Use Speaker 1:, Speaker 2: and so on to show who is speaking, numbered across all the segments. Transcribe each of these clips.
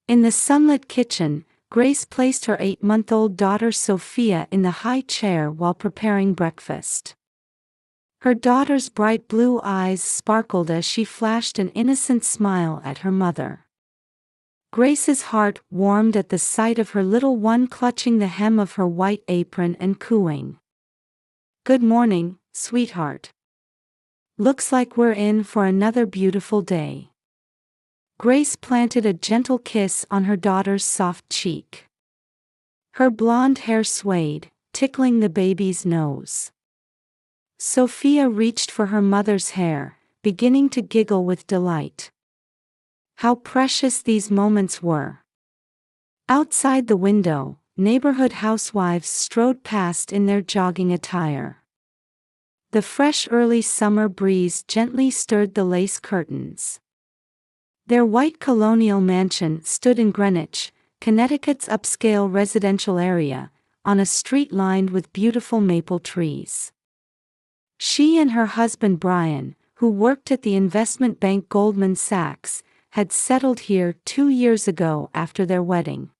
Speaker 1: In the sunlit kitchen, Grace placed her 8-month-old daughter Sophia in the high chair while preparing breakfast. Her daughter's bright blue eyes sparkled as she flashed an innocent smile at her mother. Grace's heart warmed at the sight of her little one clutching the hem of her white apron and cooing. "Good morning, sweetheart. Looks like we're in for another beautiful day." Grace planted a gentle kiss on her daughter's soft cheek. Her blonde hair swayed, tickling the baby's nose. Sophia reached for her mother's hair, beginning to giggle with delight. How precious these moments were. Outside the window, neighborhood housewives strode past in their jogging attire. The fresh early summer breeze gently stirred the lace curtains. Their white colonial mansion stood in Greenwich, Connecticut's upscale residential area, on a street lined with beautiful maple trees. She and her husband Brian, who worked at the investment bank Goldman Sachs, had settled here 2 years ago after their wedding.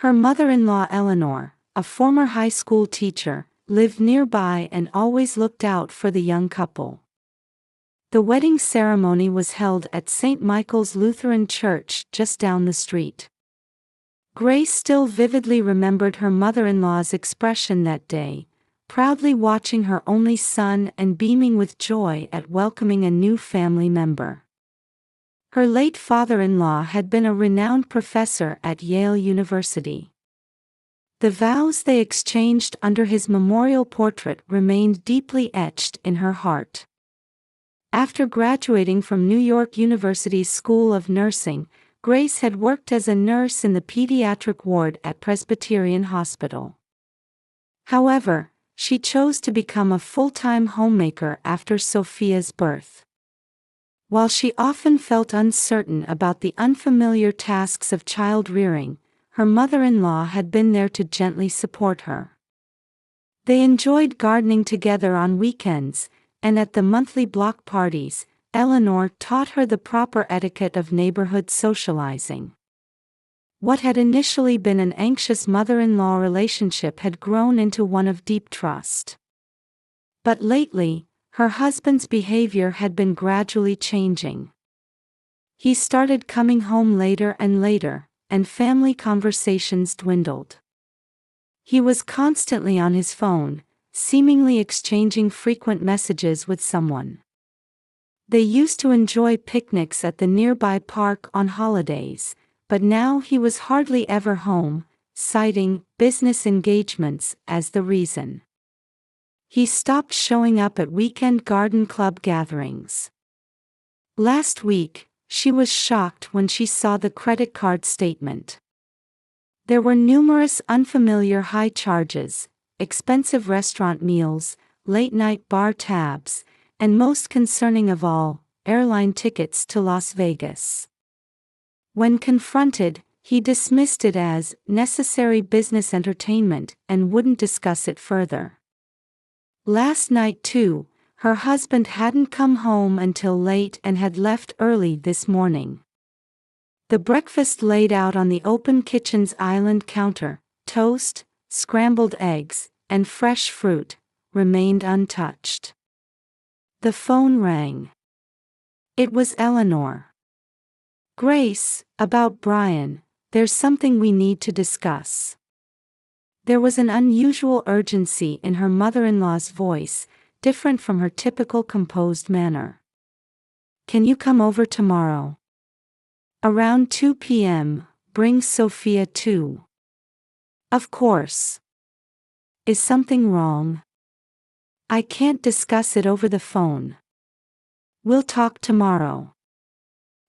Speaker 1: Her mother-in-law Eleanor, a former high school teacher, lived nearby and always looked out for the young couple. The wedding ceremony was held at St. Michael's Lutheran Church just down the street. Grace still vividly remembered her mother-in-law's expression that day, proudly watching her only son and beaming with joy at welcoming a new family member. Her late father-in-law had been a renowned professor at Yale University. The vows they exchanged under his memorial portrait remained deeply etched in her heart. After graduating from New York University's School of Nursing, Grace had worked as a nurse in the pediatric ward at Presbyterian Hospital. However, she chose to become a full-time homemaker after Sophia's birth. While she often felt uncertain about the unfamiliar tasks of child-rearing, her mother-in-law had been there to gently support her. They enjoyed gardening together on weekends, and at the monthly block parties, Eleanor taught her the proper etiquette of neighborhood socializing. What had initially been an anxious mother-in-law relationship had grown into one of deep trust. But lately, her husband's behavior had been gradually changing. He started coming home later and later, and family conversations dwindled. He was constantly on his phone, seemingly exchanging frequent messages with someone. They used to enjoy picnics at the nearby park on holidays, but now he was hardly ever home, citing business engagements as the reason. He stopped showing up at weekend garden club gatherings. Last week, she was shocked when she saw the credit card statement. There were numerous unfamiliar high charges, expensive restaurant meals, late-night bar tabs, and most concerning of all, airline tickets to Las Vegas. When confronted, he dismissed it as necessary business entertainment and wouldn't discuss it further. Last night too, her husband hadn't come home until late and had left early this morning. The breakfast laid out on the open kitchen's island counter, toast, scrambled eggs, and fresh fruit, remained untouched. The phone rang. It was Eleanor. "Grace, about Brian, there's something we need to discuss." There was an unusual urgency in her mother-in-law's voice, different from her typical composed manner. "Can you come over tomorrow? Around 2 p.m., bring Sophia too." "Of course." "Is something wrong?" "I can't discuss it over the phone. We'll talk tomorrow."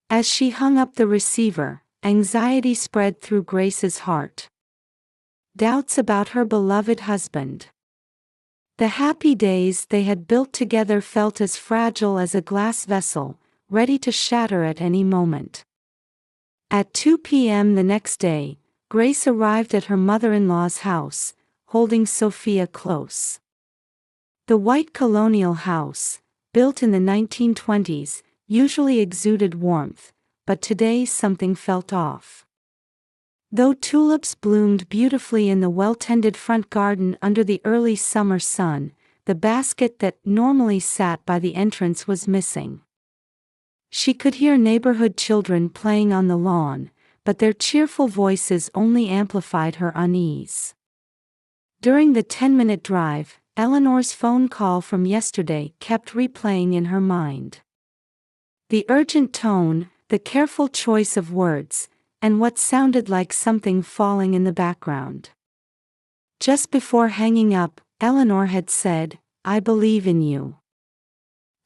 Speaker 1: As she hung up the receiver, anxiety spread through Grace's heart. Doubts about her beloved husband. The happy days they had built together felt as fragile as a glass vessel, ready to shatter at any moment. At 2 p.m. the next day, Grace arrived at her mother-in-law's house, holding Sophia close. The white colonial house, built in the 1920s, usually exuded warmth, but today something felt off. Though tulips bloomed beautifully in the well-tended front garden under the early summer sun, the basket that normally sat by the entrance was missing. She could hear neighborhood children playing on the lawn, but their cheerful voices only amplified her unease. During the 10-minute drive, Eleanor's phone call from yesterday kept replaying in her mind. The urgent tone, the careful choice of words, and what sounded like something falling in the background. Just before hanging up, Eleanor had said, "I believe in you."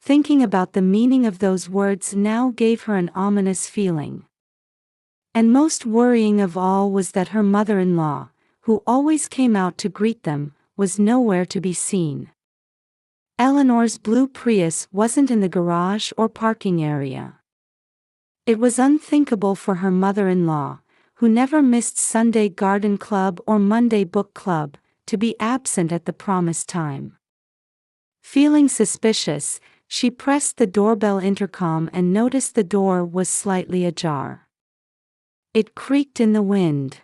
Speaker 1: Thinking about the meaning of those words now gave her an ominous feeling. And most worrying of all was that her mother-in-law, who always came out to greet them, was nowhere to be seen. Eleanor's blue Prius wasn't in the garage or parking area. It was unthinkable for her mother-in-law, who never missed Sunday garden club or Monday book club, to be absent at the promised time. Feeling suspicious, she pressed the doorbell intercom and noticed the door was slightly ajar. It creaked in the wind.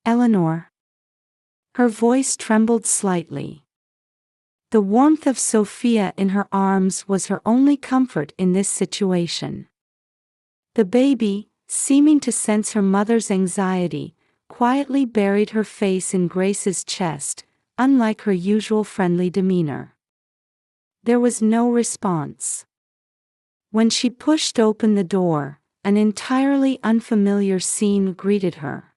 Speaker 1: "Eleanor?" Her voice trembled slightly. The warmth of Sophia in her arms was her only comfort in this situation. The baby, seeming to sense her mother's anxiety, quietly buried her face in Grace's chest, unlike her usual friendly demeanor. There was no response. When she pushed open the door, an entirely unfamiliar scene greeted her.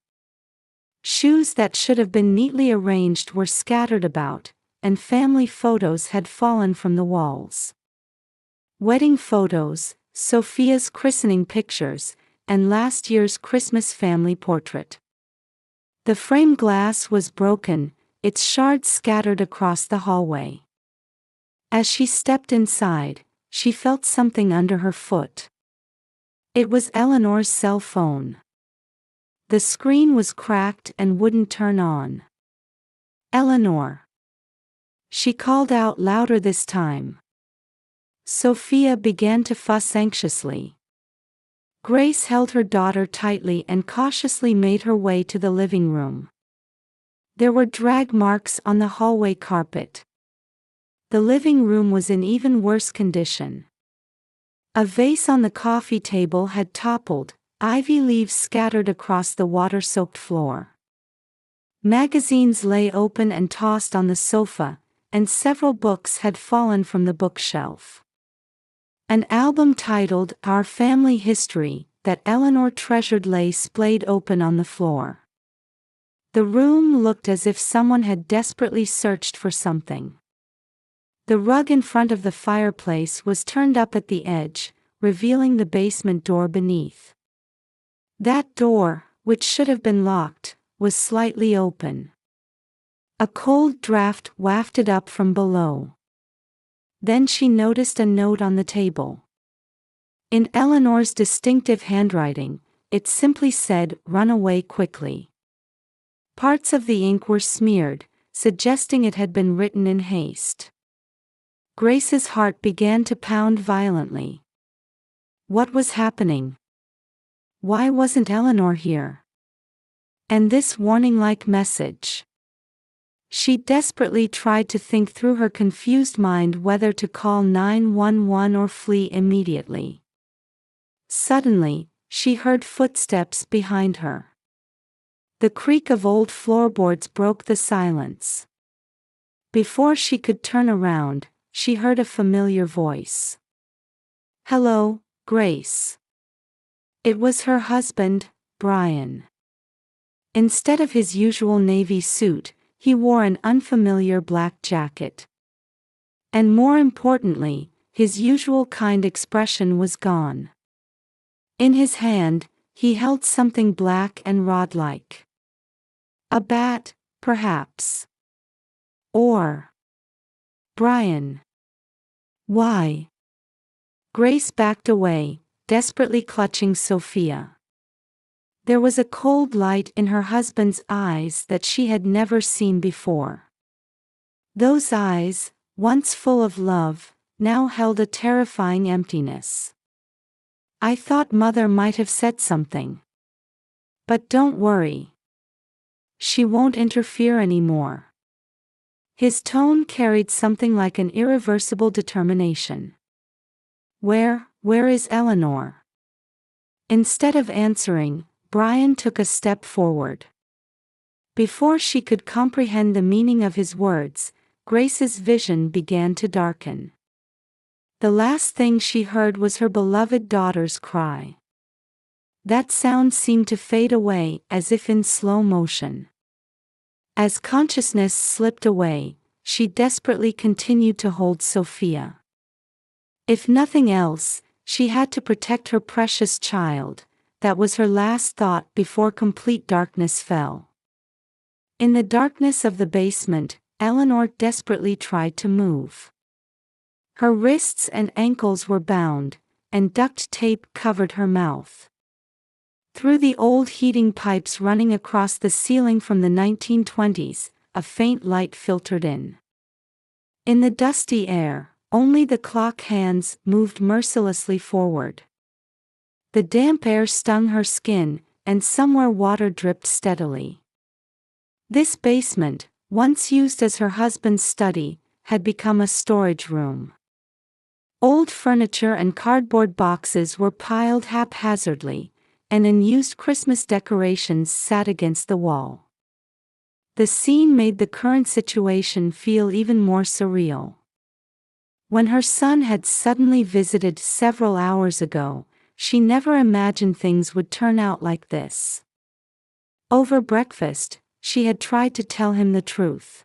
Speaker 1: Shoes that should have been neatly arranged were scattered about, and family photos had fallen from the walls. Wedding photos, Sophia's christening pictures, and last year's Christmas family portrait. The frame glass was broken, its shards scattered across the hallway. As she stepped inside, she felt something under her foot. It was Eleanor's cell phone. The screen was cracked and wouldn't turn on. "Eleanor." She called out louder this time. Sophia began to fuss anxiously. Grace held her daughter tightly and cautiously made her way to the living room. There were drag marks on the hallway carpet. The living room was in even worse condition. A vase on the coffee table had toppled, ivy leaves scattered across the water-soaked floor. Magazines lay open and tossed on the sofa, and several books had fallen from the bookshelf. An album titled Our Family History, that Eleanor treasured lay splayed open on the floor. The room looked as if someone had desperately searched for something. The rug in front of the fireplace was turned up at the edge, revealing the basement door beneath. That door, which should have been locked, was slightly open. A cold draft wafted up from below. Then she noticed a note on the table. In Eleanor's distinctive handwriting, it simply said, "Run away quickly." Parts of the ink were smeared, suggesting it had been written in haste. Grace's heart began to pound violently. What was happening? Why wasn't Eleanor here? And this warning-like message. She desperately tried to think through her confused mind whether to call 911 or flee immediately. Suddenly, she heard footsteps behind her. The creak of old floorboards broke the silence. Before she could turn around, she heard a familiar voice. "Hello, Grace." It was her husband, Brian. Instead of his usual navy suit, he wore an unfamiliar black jacket. And more importantly, his usual kind expression was gone. In his hand, he held something black and rod-like. A bat, perhaps. Or Brian. Why? Grace backed away, desperately clutching Sophia. There was a cold light in her husband's eyes that she had never seen before. Those eyes, once full of love, now held a terrifying emptiness. "I thought Mother might have said something." But don't worry. She won't interfere anymore." His tone carried something like an irreversible determination. Where is Eleanor?" Instead of answering, Brian took a step forward. Before she could comprehend the meaning of his words, Grace's vision began to darken. The last thing she heard was her beloved daughter's cry. That sound seemed to fade away as if in slow motion. As consciousness slipped away, she desperately continued to hold Sophia. If nothing else, she had to protect her precious child. That was her last thought before complete darkness fell. In the darkness of the basement, Eleanor desperately tried to move. Her wrists and ankles were bound, and duct tape covered her mouth. Through the old heating pipes running across the ceiling from the 1920s, a faint light filtered in. In the dusty air, only the clock hands moved mercilessly forward. The damp air stung her skin, and somewhere water dripped steadily. This basement, once used as her husband's study, had become a storage room. Old furniture and cardboard boxes were piled haphazardly, and unused Christmas decorations sat against the wall. The scene made the current situation feel even more surreal. When her son had suddenly visited several hours ago, she never imagined things would turn out like this. Over breakfast, she had tried to tell him the truth.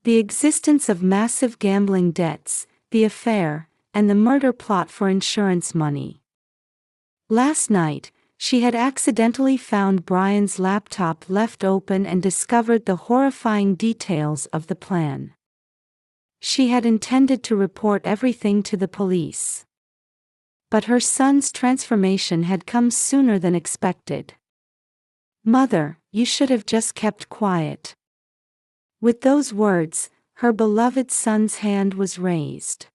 Speaker 1: The existence of massive gambling debts, the affair, and the murder plot for insurance money. Last night, she had accidentally found Brian's laptop left open and discovered the horrifying details of the plan. She had intended to report everything to the police. But her son's transformation had come sooner than expected. "Mother, you should have just kept quiet." With those words, her beloved son's hand was raised.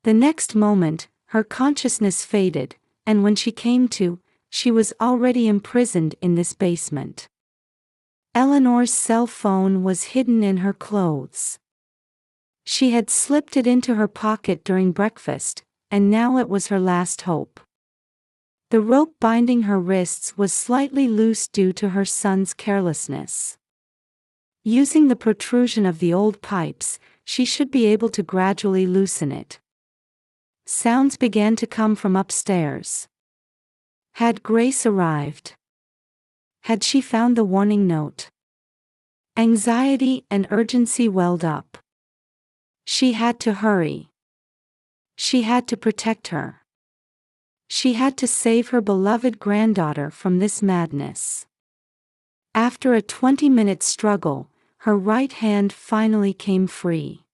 Speaker 1: The next moment, her consciousness faded, and when she came to, she was already imprisoned in this basement. Eleanor's cell phone was hidden in her clothes. She had slipped it into her pocket during breakfast, and now it was her last hope. The rope binding her wrists was slightly loose due to her son's carelessness. Using the protrusion of the old pipes, she should be able to gradually loosen it. Sounds began to come from upstairs. Had Grace arrived? Had she found the warning note? Anxiety and urgency welled up. She had to hurry. She had to protect her. She had to save her beloved granddaughter from this madness. After a 20-minute struggle, her right hand finally came free.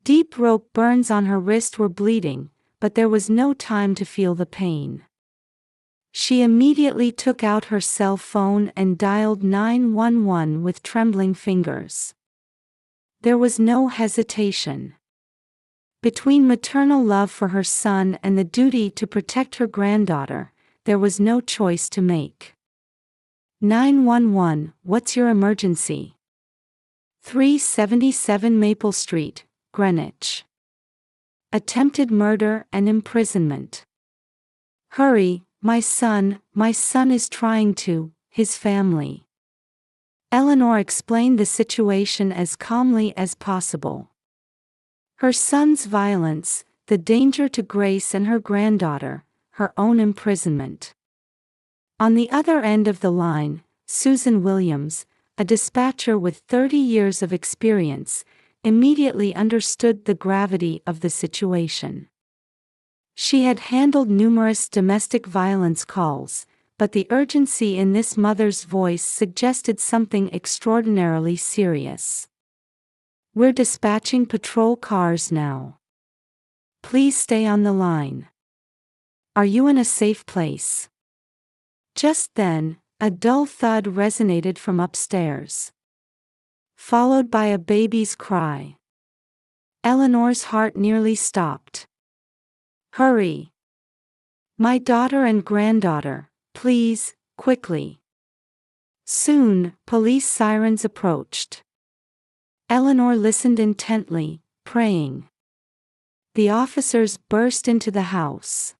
Speaker 1: Deep rope burns on her wrist were bleeding, but there was no time to feel the pain. She immediately took out her cell phone and dialed 911 with trembling fingers. There was no hesitation. Between maternal love for her son and the duty to protect her granddaughter, there was no choice to make. 911, what's your emergency? 377 Maple Street, Greenwich. Attempted murder and imprisonment. Hurry, my son is trying to, his family. Eleanor explained the situation as calmly as possible. Her son's violence, the danger to Grace and her granddaughter, her own imprisonment. On the other end of the line, Susan Williams, a dispatcher with 30 years of experience, immediately understood the gravity of the situation. She had handled numerous domestic violence calls, but the urgency in this mother's voice suggested something extraordinarily serious. "We're dispatching patrol cars now. Please stay on the line. Are you in a safe place?" Just then, a dull thud resonated from upstairs, followed by a baby's cry. Eleanor's heart nearly stopped. "Hurry! My daughter and granddaughter, please," quickly. Soon, police sirens approached. Eleanor listened intently, praying. The officers burst into the house.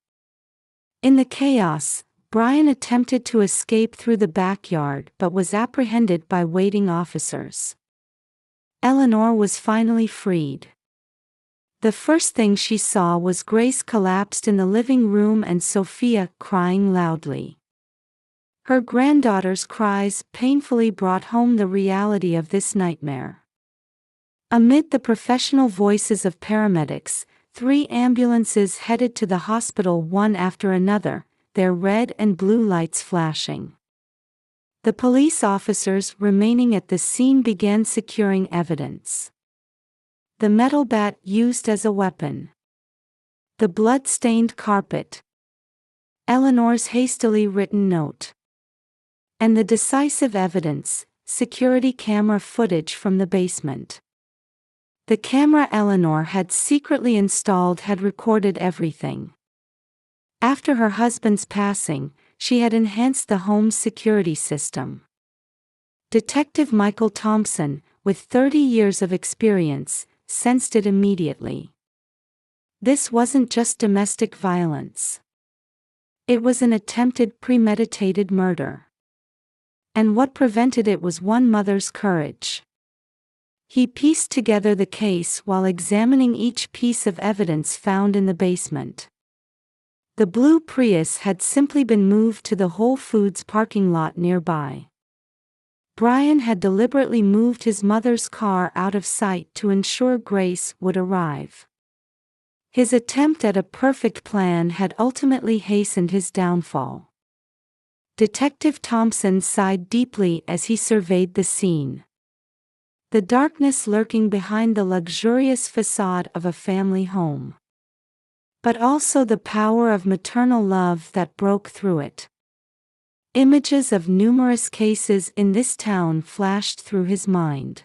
Speaker 1: In the chaos, Brian attempted to escape through the backyard but was apprehended by waiting officers. Eleanor was finally freed. The first thing she saw was Grace collapsed in the living room and Sophia crying loudly. Her granddaughter's cries painfully brought home the reality of this nightmare. Amid the professional voices of paramedics, 3 ambulances headed to the hospital one after another, their red and blue lights flashing. The police officers remaining at the scene began securing evidence. The metal bat used as a weapon. The blood-stained carpet. Eleanor's hastily written note. And the decisive evidence, security camera footage from the basement. The camera Eleanor had secretly installed had recorded everything. After her husband's passing, she had enhanced the home's security system. Detective Michael Thompson, with 30 years of experience, sensed it immediately. This wasn't just domestic violence. It was an attempted premeditated murder. And what prevented it was one mother's courage. He pieced together the case while examining each piece of evidence found in the basement. The blue Prius had simply been moved to the Whole Foods parking lot nearby. Brian had deliberately moved his mother's car out of sight to ensure Grace would arrive. His attempt at a perfect plan had ultimately hastened his downfall. Detective Thompson sighed deeply as he surveyed the scene. The darkness lurking behind the luxurious facade of a family home. But also the power of maternal love that broke through it. Images of numerous cases in this town flashed through his mind.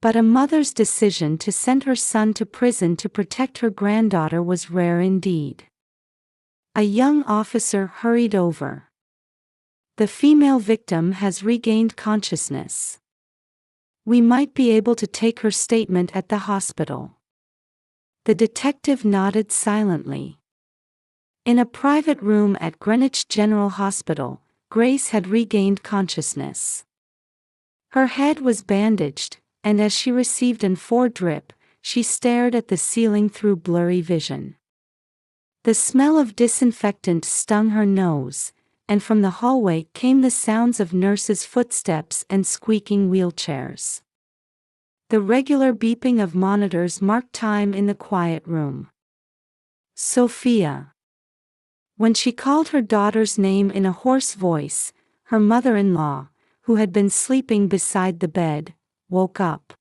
Speaker 1: But a mother's decision to send her son to prison to protect her granddaughter was rare indeed. A young officer hurried over. The female victim has regained consciousness. We might be able to take her statement at the hospital. The detective nodded silently. In a private room at Greenwich General Hospital, Grace had regained consciousness. Her head was bandaged, and as she received an IV drip, she stared at the ceiling through blurry vision. The smell of disinfectant stung her nose, and from the hallway came the sounds of nurses' footsteps and squeaking wheelchairs. The regular beeping of monitors marked time in the quiet room. Sophia. When she called her daughter's name in a hoarse voice, her mother-in-law, who had been sleeping beside the bed, woke up.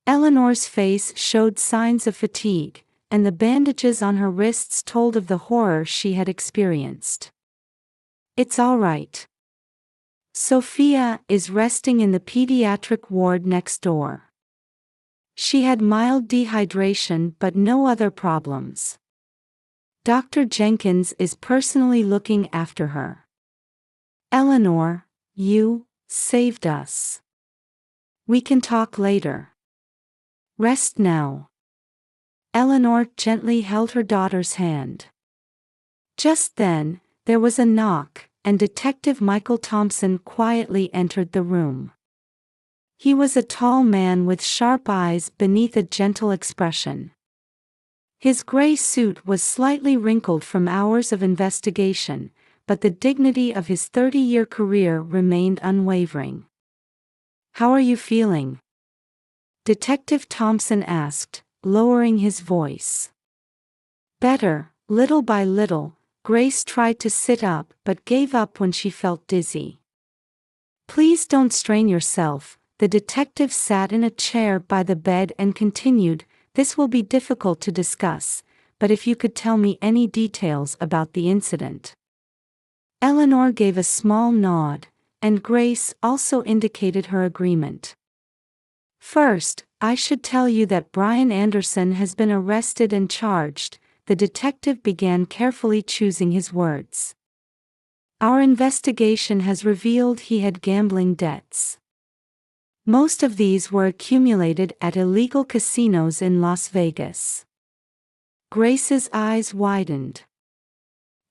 Speaker 1: Eleanor's face showed signs of fatigue, and the bandages on her wrists told of the horror she had experienced. It's all right. Sophia is resting in the pediatric ward next door. She had mild dehydration but no other problems. Dr. Jenkins is personally looking after her. Eleanor, you saved us. We can talk later. Rest now. Eleanor gently held her daughter's hand. Just then, there was a knock, and Detective Michael Thompson quietly entered the room. He was a tall man with sharp eyes beneath a gentle expression. His gray suit was slightly wrinkled from hours of investigation, but the dignity of his 30-year career remained unwavering. "How are you feeling?" Detective Thompson asked, lowering his voice. "Better." Little by little, Grace tried to sit up but gave up when she felt dizzy. "Please don't strain yourself." The detective sat in a chair by the bed and continued, "This will be difficult to discuss, but if you could tell me any details about the incident." Eleanor gave a small nod, and Grace also indicated her agreement. "First, I should tell you that Brian Anderson has been arrested and charged," the detective began, carefully choosing his words. Our investigation has revealed he had gambling debts. Most of these were accumulated at illegal casinos in Las Vegas. Grace's eyes widened.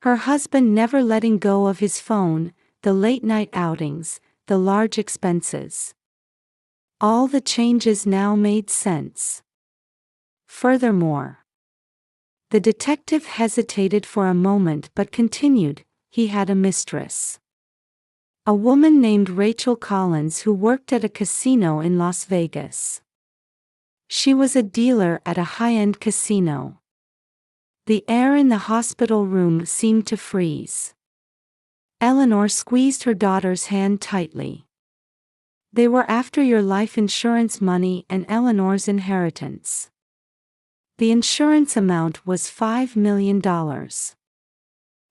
Speaker 1: Her husband never letting go of his phone, the late-night outings, the large expenses. All the changes now made sense. Furthermore, the detective hesitated for a moment but continued, he had a mistress. A woman named Rachel Collins who worked at a casino in Las Vegas. She was a dealer at a high-end casino. The air in the hospital room seemed to freeze. Eleanor squeezed her daughter's hand tightly. They were after your life insurance money and Eleanor's inheritance. The insurance amount was $5 million.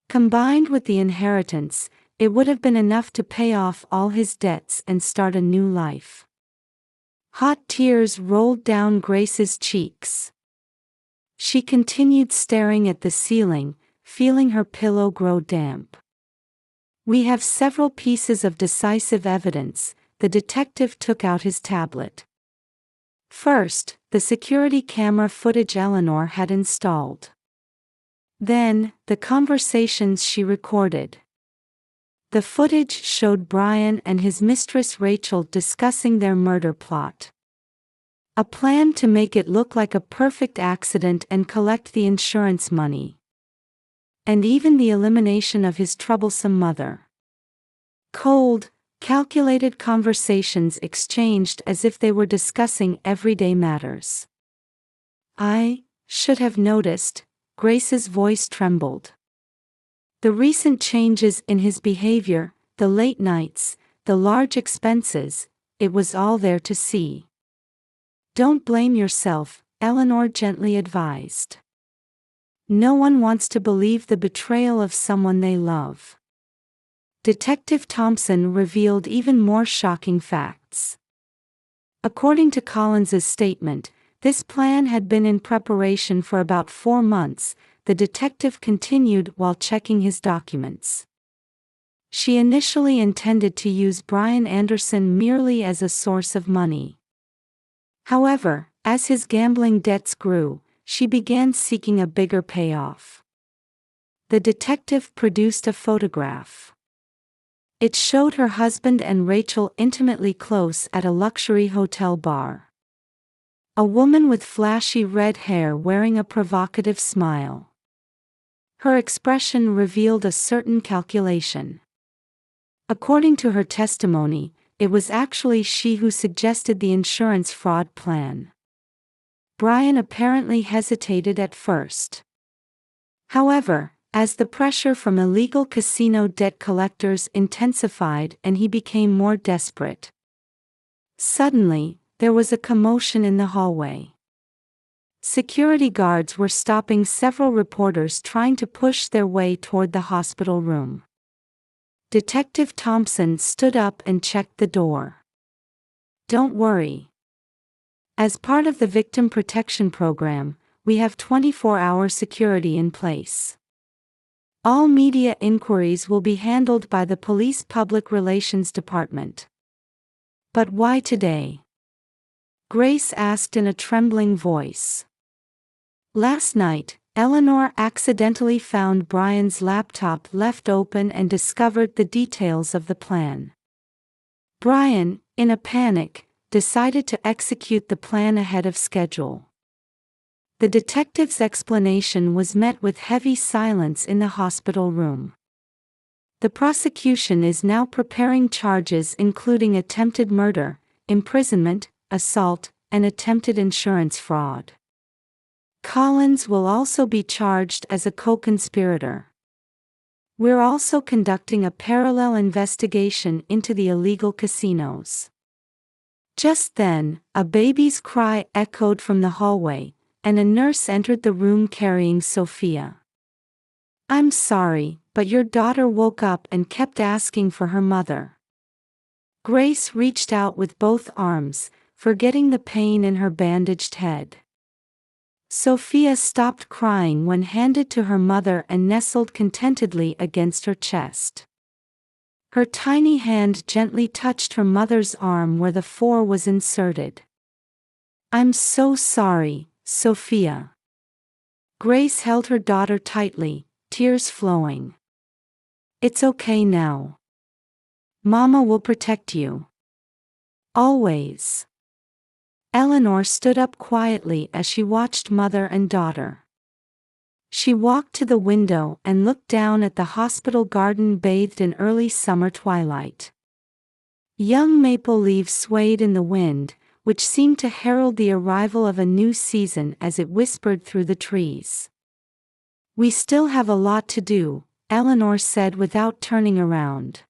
Speaker 1: Combined with the inheritance, it would have been enough to pay off all his debts and start a new life. Hot tears rolled down Grace's cheeks. She continued staring at the ceiling, feeling her pillow grow damp. We have several pieces of decisive evidence. The detective took out his tablet. First, the security camera footage Eleanor had installed. Then, the conversations she recorded. The footage showed Brian and his mistress Rachel discussing their murder plot. A plan to make it look like a perfect accident and collect the insurance money. And even the elimination of his troublesome mother. Cold, calculated conversations exchanged as if they were discussing everyday matters. I should have noticed, Grace's voice trembled. The recent changes in his behavior, the late nights, the large expenses, it was all there to see. Don't blame yourself, Eleanor gently advised. No one wants to believe the betrayal of someone they love. Detective Thompson revealed even more shocking facts. According to Collins's statement, this plan had been in preparation for about 4 months. The detective continued while checking his documents. She initially intended to use Brian Anderson merely as a source of money. However, as his gambling debts grew, she began seeking a bigger payoff. The detective produced a photograph. It showed her husband and Rachel intimately close at a luxury hotel bar. A woman with flashy red hair wearing a provocative smile. Her expression revealed a certain calculation. According to her testimony, it was actually she who suggested the insurance fraud plan. Brian apparently hesitated at first. However, as the pressure from illegal casino debt collectors intensified and he became more desperate. Suddenly, there was a commotion in the hallway. Security guards were stopping several reporters trying to push their way toward the hospital room. Detective Thompson stood up and checked the door. Don't worry. As part of the Victim Protection Program, we have 24-hour security in place. All media inquiries will be handled by the Police Public Relations Department. But why today? Grace asked in a trembling voice. Last night, Eleanor accidentally found Brian's laptop left open and discovered the details of the plan. Brian, in a panic, decided to execute the plan ahead of schedule. The detective's explanation was met with heavy silence in the hospital room. The prosecution is now preparing charges including attempted murder, imprisonment, assault, and attempted insurance fraud. Collins will also be charged as a co-conspirator. We're also conducting a parallel investigation into the illegal casinos. Just then, a baby's cry echoed from the hallway, and a nurse entered the room carrying Sophia. I'm sorry, but your daughter woke up and kept asking for her mother. Grace reached out with both arms, forgetting the pain in her bandaged head. Sophia stopped crying when handed to her mother and nestled contentedly against her chest. Her tiny hand gently touched her mother's arm where the 4 was inserted. "I'm so sorry, Sophia." Grace held her daughter tightly, tears flowing. "It's okay now. Mama will protect you. Always." Eleanor stood up quietly as she watched mother and daughter. She walked to the window and looked down at the hospital garden bathed in early summer twilight. Young maple leaves swayed in the wind, which seemed to herald the arrival of a new season as it whispered through the trees. "We still have a lot to do," Eleanor said without turning around.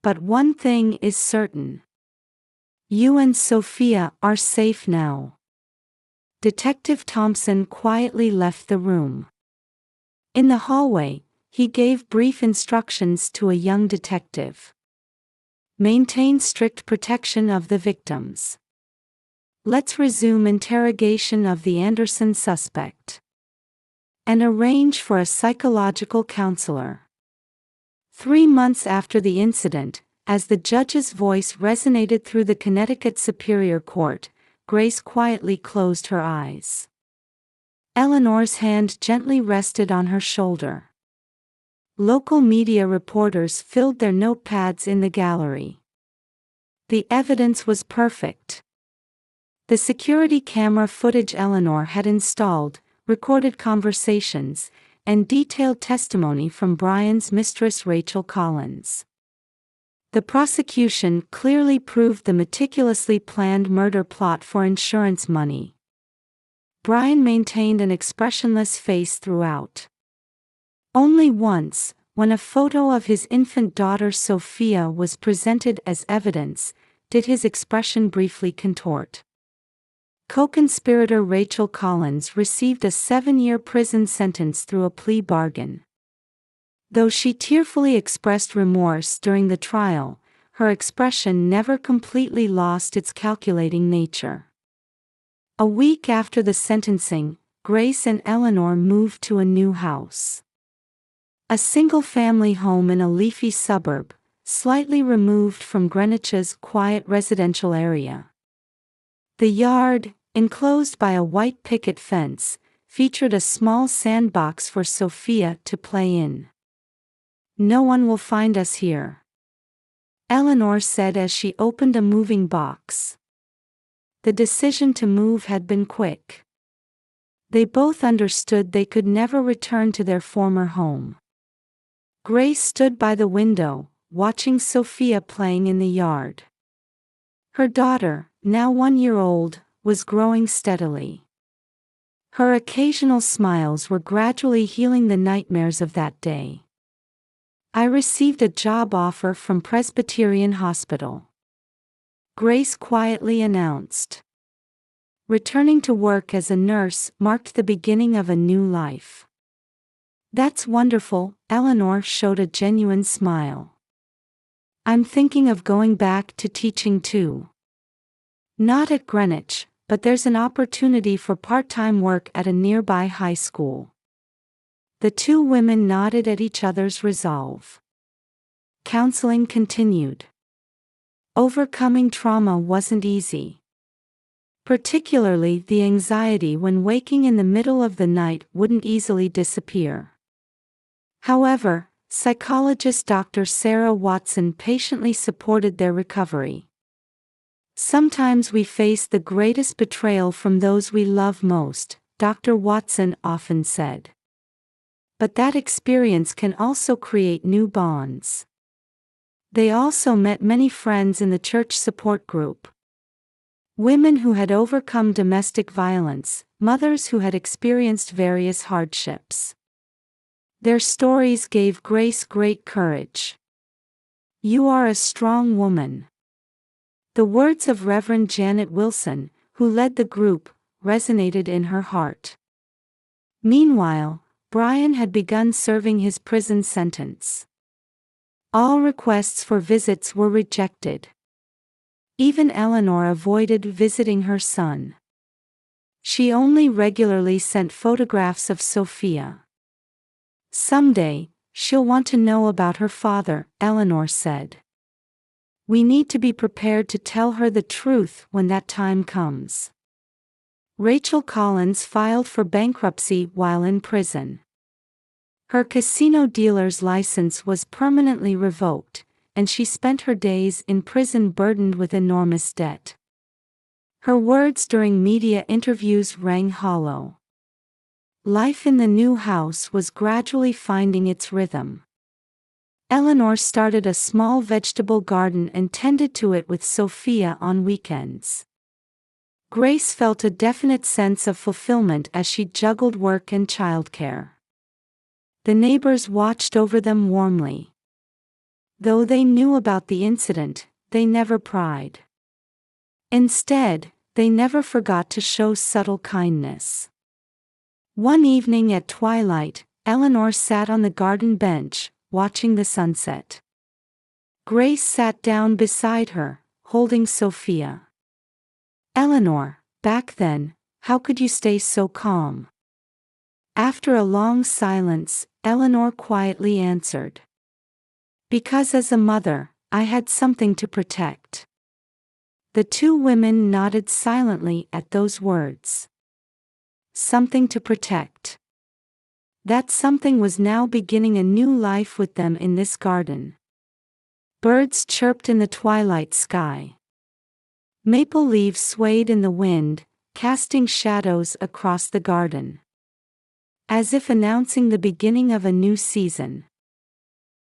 Speaker 1: "But one thing is certain. You and Sophia are safe now." Detective Thompson quietly left the room. In the hallway, he gave brief instructions to a young detective. "Maintain strict protection of the victims. Let's resume interrogation of the Anderson suspect. And arrange for a psychological counselor." 3 months after the incident, as the judge's voice resonated through the Connecticut Superior Court, Grace quietly closed her eyes. Eleanor's hand gently rested on her shoulder. Local media reporters filled their notepads in the gallery. The evidence was perfect. The security camera footage Eleanor had installed, recorded conversations, and detailed testimony from Brian's mistress Rachel Collins. The prosecution clearly proved the meticulously planned murder plot for insurance money. Brian maintained an expressionless face throughout. Only once, when a photo of his infant daughter Sophia was presented as evidence, did his expression briefly contort. Co-conspirator Rachel Collins received a 7-year prison sentence through a plea bargain. Though she tearfully expressed remorse during the trial, her expression never completely lost its calculating nature. A week after the sentencing, Grace and Eleanor moved to a new house. A single-family home in a leafy suburb, slightly removed from Greenwich's quiet residential area. The yard, enclosed by a white picket fence, featured a small sandbox for Sophia to play in. "No one will find us here," Eleanor said as she opened a moving box. The decision to move had been quick. They both understood they could never return to their former home. Grace stood by the window, watching Sophia playing in the yard. Her daughter, now 1 year old, was growing steadily. Her occasional smiles were gradually healing the nightmares of that day. "I received a job offer from Presbyterian Hospital," Grace quietly announced. Returning to work as a nurse marked the beginning of a new life. "That's wonderful," Eleanor showed a genuine smile. "I'm thinking of going back to teaching too. Not at Greenwich, but there's an opportunity for part-time work at a nearby high school." The 2 women nodded at each other's resolve. Counseling continued. Overcoming trauma wasn't easy. Particularly the anxiety when waking in the middle of the night wouldn't easily disappear. However, psychologist Dr. Sarah Watson patiently supported their recovery. "Sometimes we face the greatest betrayal from those we love most," Dr. Watson often said. "But that experience can also create new bonds." They also met many friends in the church support group. Women who had overcome domestic violence, mothers who had experienced various hardships. Their stories gave Grace great courage. "You are a strong woman." The words of Reverend Janet Wilson, who led the group, resonated in her heart. Meanwhile, Brian had begun serving his prison sentence. All requests for visits were rejected. Even Eleanor avoided visiting her son. She only regularly sent photographs of Sophia. Someday, She'll want to know about her father, Eleanor said. We need to be prepared to tell her the truth when that time comes. Rachel Collins filed for bankruptcy while in prison. Her casino dealer's license was permanently revoked, and she spent her days in prison burdened with enormous debt. Her words during media interviews rang hollow. Life in the new house was gradually finding its rhythm. Eleanor started a small vegetable garden and tended to it with Sophia on weekends. Grace felt a definite sense of fulfillment as she juggled work and childcare. The neighbors watched over them warmly. Though they knew about the incident, they never pried. Instead, they never forgot to show subtle kindness. One evening at twilight, Eleanor sat on the garden bench, watching the sunset. Grace sat down beside her, holding Sophia. Eleanor, back then, how could you stay so calm? After a long silence, Eleanor quietly answered. Because as a mother, I had something to protect. The two women nodded silently at those words. Something to protect. That something was now beginning a new life with them in this garden. Birds chirped in the twilight sky. Maple leaves swayed in the wind, casting shadows across the garden. As if announcing the beginning of a new season.